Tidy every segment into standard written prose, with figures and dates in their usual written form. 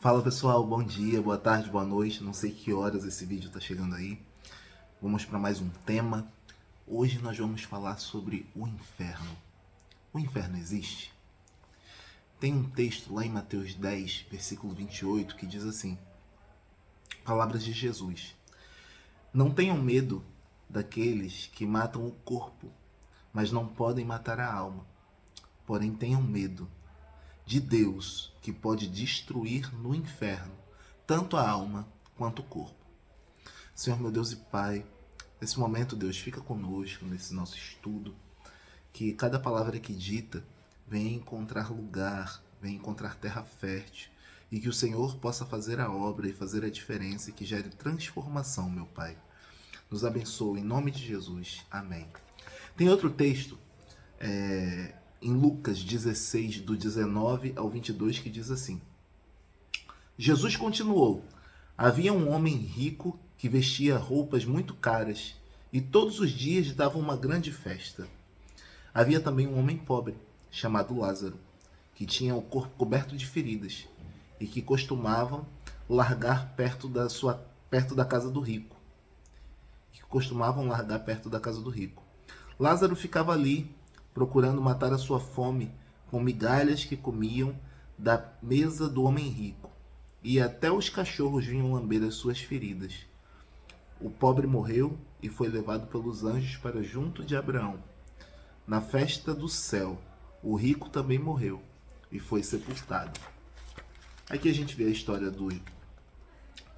Fala pessoal, bom dia, boa tarde, boa noite. Não sei que horas esse vídeo está chegando aí. Vamos para mais um tema. Hoje nós vamos falar sobre o inferno. O inferno existe? Tem um texto lá em Mateus 10, versículo 28, que diz assim: palavras de Jesus. Não tenham medo daqueles que matam o corpo, mas não podem matar a alma. Porém tenham medo de Deus, que pode destruir no inferno tanto a alma quanto o corpo. Senhor, meu Deus e Pai, nesse momento, Deus, fica conosco nesse nosso estudo, que cada palavra que dita venha encontrar lugar, venha encontrar terra fértil, e que o Senhor possa fazer a obra e fazer a diferença e que gere transformação, meu Pai. Nos abençoe, em nome de Jesus. Amém. Tem outro texto, em Lucas 16, do 19 ao 22, que diz assim: Jesus continuou: havia um homem rico que vestia roupas muito caras e todos os dias dava uma grande festa. Havia também um homem pobre, chamado Lázaro, que tinha o corpo coberto de feridas e que costumavam largar perto da casa do rico. Lázaro ficava ali, procurando matar a sua fome com migalhas que comiam da mesa do homem rico, e até os cachorros vinham lamber as suas feridas. O pobre morreu e foi levado pelos anjos para junto de Abraão. Na festa do céu, o rico também morreu e foi sepultado. Aqui a gente vê a história do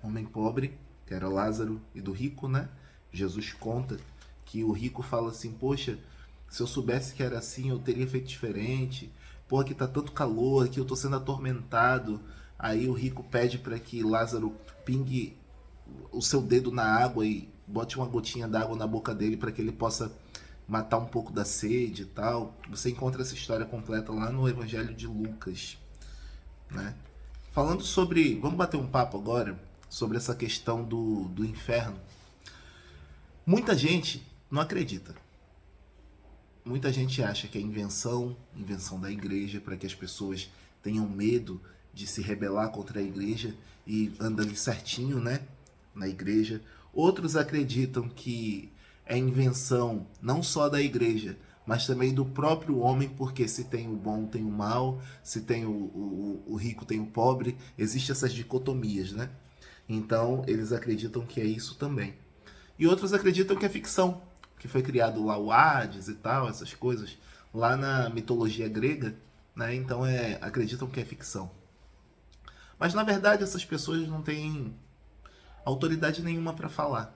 homem pobre, que era Lázaro, e do rico, né? Jesus conta que o rico fala assim: poxa, se eu soubesse que era assim, eu teria feito diferente. Pô, aqui tá tanto calor, aqui eu tô sendo atormentado. Aí o rico pede para que Lázaro pingue o seu dedo na água e bote uma gotinha d'água na boca dele para que ele possa matar um pouco da sede e tal. Você encontra essa história completa lá no Evangelho de Lucas, né? Falando sobre... Vamos bater um papo agora sobre essa questão do inferno. Muita gente não acredita. Muita gente acha que é invenção da igreja, para que as pessoas tenham medo de se rebelar contra a igreja e anda ali certinho, né, na igreja. Outros acreditam que é invenção não só da igreja, mas também do próprio homem, porque se tem o bom, tem o mal, se tem o rico, tem o pobre. Existem essas dicotomias, né? Então, eles acreditam que é isso também. E outros acreditam que é ficção, que foi criado lá o Hades e tal, essas coisas, lá na mitologia grega, né? Então acreditam que é ficção. Mas na verdade essas pessoas não têm autoridade nenhuma para falar.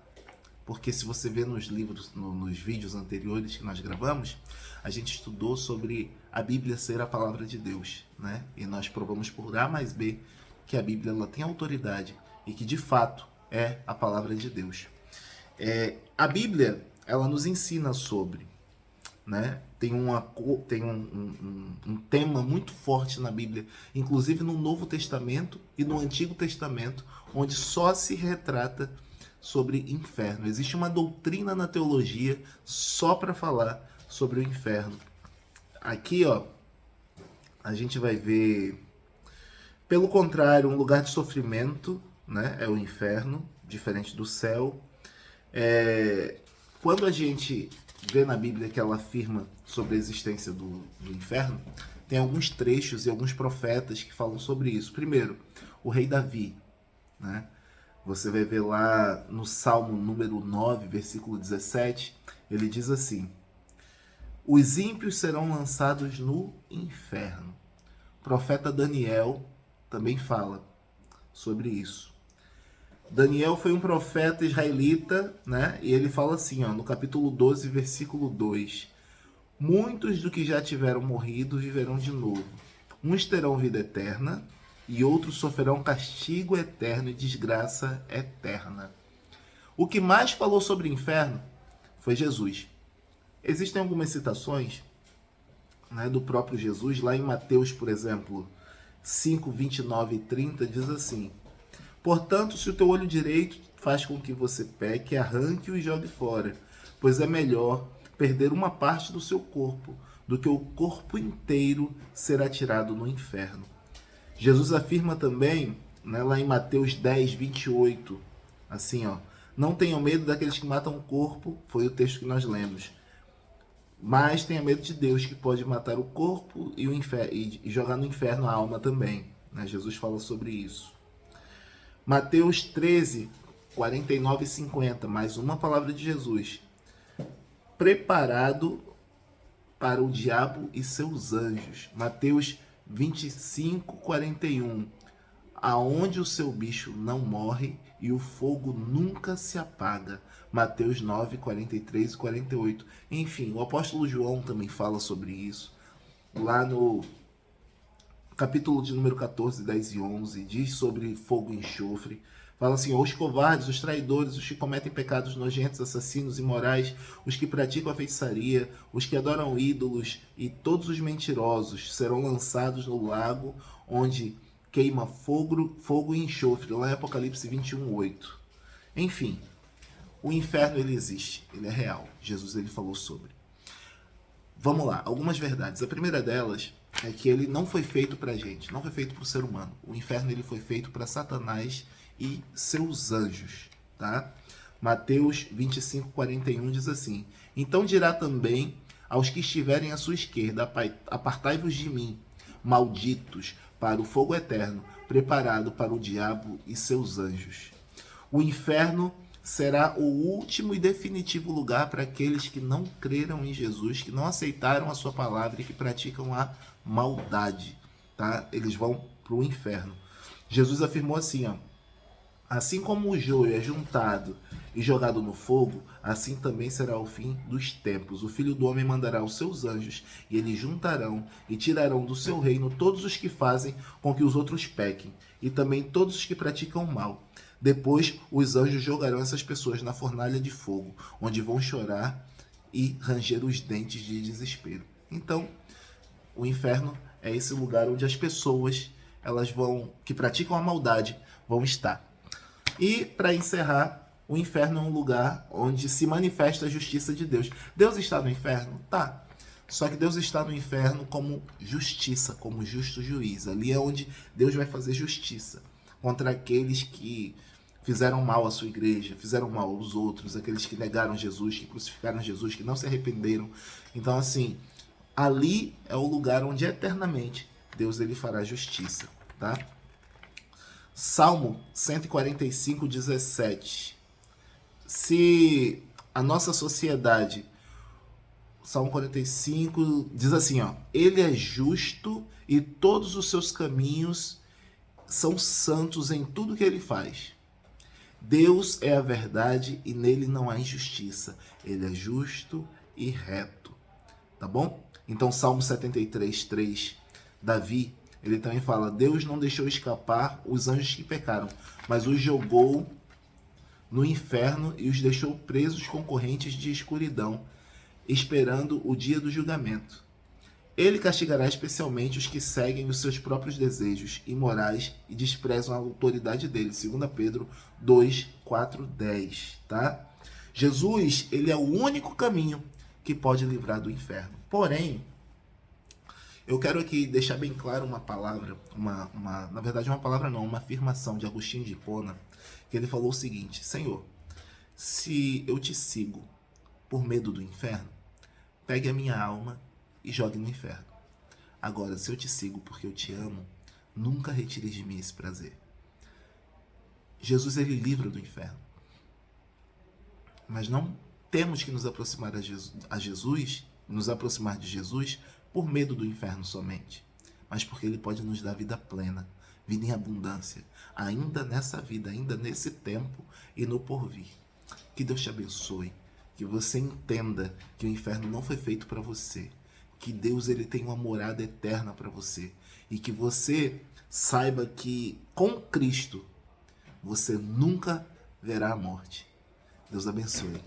Porque se você vê nos livros, nos vídeos anteriores que nós gravamos, a gente estudou sobre a Bíblia ser a palavra de Deus, né? E nós provamos por A mais B que a Bíblia ela tem autoridade e que de fato é a palavra de Deus. A Bíblia ela nos ensina sobre, né? Tem um tema muito forte na Bíblia, inclusive no Novo Testamento e no Antigo Testamento, onde só se retrata sobre inferno. Existe uma doutrina na teologia só para falar sobre o inferno. Aqui, ó, a gente vai ver, pelo contrário, um lugar de sofrimento, né? É o inferno, diferente do céu. Quando a gente vê na Bíblia que ela afirma sobre a existência do inferno, tem alguns trechos e alguns profetas que falam sobre isso. Primeiro, o rei Davi, né? Você vai ver lá no Salmo número 9, versículo 17, ele diz assim: os ímpios serão lançados no inferno. O profeta Daniel também fala sobre isso. Daniel foi um profeta israelita, né? E ele fala assim, ó, no capítulo 12, versículo 2: muitos do que já tiveram morrido viverão de novo. Uns terão vida eterna e outros sofrerão castigo eterno e desgraça eterna. O que mais falou sobre o inferno foi Jesus. Existem algumas citações, né, do próprio Jesus. Lá em Mateus, por exemplo, 5, 29 e 30, diz assim: portanto, se o teu olho direito faz com que você peque, arranque-o e jogue fora, pois é melhor perder uma parte do seu corpo do que o corpo inteiro ser atirado no inferno. Jesus afirma também né, lá em Mateus 10, 28, assim, ó. Não tenham medo daqueles que matam o corpo, foi o texto que nós lemos. Mas tenha medo de Deus, que pode matar o corpo e, e jogar no inferno a alma também. Né? Jesus fala sobre isso. Mateus 13, 49 e 50, mais uma palavra de Jesus. Preparado para o diabo e seus anjos. Mateus 25, 41. Aonde o seu bicho não morre e o fogo nunca se apaga. Mateus 9, 43 e 48. Enfim, o apóstolo João também fala sobre isso. Lá no capítulo de número 14, 10 e 11, diz sobre fogo e enxofre. Fala assim, os covardes, os traidores, os que cometem pecados nojentos, assassinos, imorais, os que praticam a feitiçaria, os que adoram ídolos e todos os mentirosos serão lançados no lago onde queima fogo e enxofre, lá em Apocalipse 21, 8. Enfim, o inferno ele existe, ele é real. Jesus ele falou sobre. Vamos lá, algumas verdades. A primeira delas é que ele não foi feito pra gente, não foi feito pro ser humano. O inferno ele foi feito para Satanás e seus anjos, tá? Mateus 25, 41 diz assim: então dirá também aos que estiverem à sua esquerda, apartai-vos de mim, malditos, para o fogo eterno, preparado para o diabo e seus anjos. O inferno será o último e definitivo lugar para aqueles que não creram em Jesus, que não aceitaram a sua palavra e que praticam a maldade, tá? Eles vão para o inferno. Jesus afirmou assim, ó: assim como o joio é juntado e jogado no fogo, assim também será o fim dos tempos. O Filho do Homem mandará os seus anjos, e eles juntarão e tirarão do seu reino todos os que fazem com que os outros pequem, e também todos os que praticam o mal. Depois, os anjos jogarão essas pessoas na fornalha de fogo, onde vão chorar e ranger os dentes de desespero. Então, o inferno é esse lugar onde as pessoas, que praticam a maldade, vão estar. E, para encerrar, o inferno é um lugar onde se manifesta a justiça de Deus. Deus está no inferno? Tá. Só que Deus está no inferno como justiça, como justo juiz. Ali é onde Deus vai fazer justiça contra aqueles que fizeram mal à sua igreja, fizeram mal aos outros, aqueles que negaram Jesus, que crucificaram Jesus, que não se arrependeram. Então, assim, ali é o lugar onde eternamente Deus ele fará justiça, tá? Salmo 145, 17. Se a nossa sociedade, Salmo 45 diz assim, ó: ele é justo e todos os seus caminhos são santos em tudo que ele faz. Deus é a verdade e nele não há injustiça. Ele é justo e reto. Tá bom? Então, Salmo 73, 3, Davi, ele também fala: Deus não deixou escapar os anjos que pecaram, mas os jogou no inferno e os deixou presos com correntes de escuridão, esperando o dia do julgamento. Ele castigará especialmente os que seguem os seus próprios desejos imorais e desprezam a autoridade dele. 2 Pedro 2, 4, 10. Tá? Jesus, ele é o único caminho que pode livrar do inferno. Porém, eu quero aqui deixar bem claro uma palavra, na verdade uma palavra não, uma afirmação de Agostinho de Hipona, que ele falou o seguinte: Senhor, se eu te sigo por medo do inferno, pegue a minha alma e jogue no inferno. Agora, se eu te sigo porque eu te amo, nunca retire de mim esse prazer. Jesus, ele livra do inferno. Mas não temos que nos aproximar nos aproximar de Jesus por medo do inferno somente, mas porque ele pode nos dar vida plena, vida em abundância, ainda nessa vida, ainda nesse tempo e no porvir. Que Deus te abençoe, que você entenda que o inferno não foi feito para você, que Deus ele tem uma morada eterna para você e que você saiba que com Cristo você nunca verá a morte. Deus abençoe.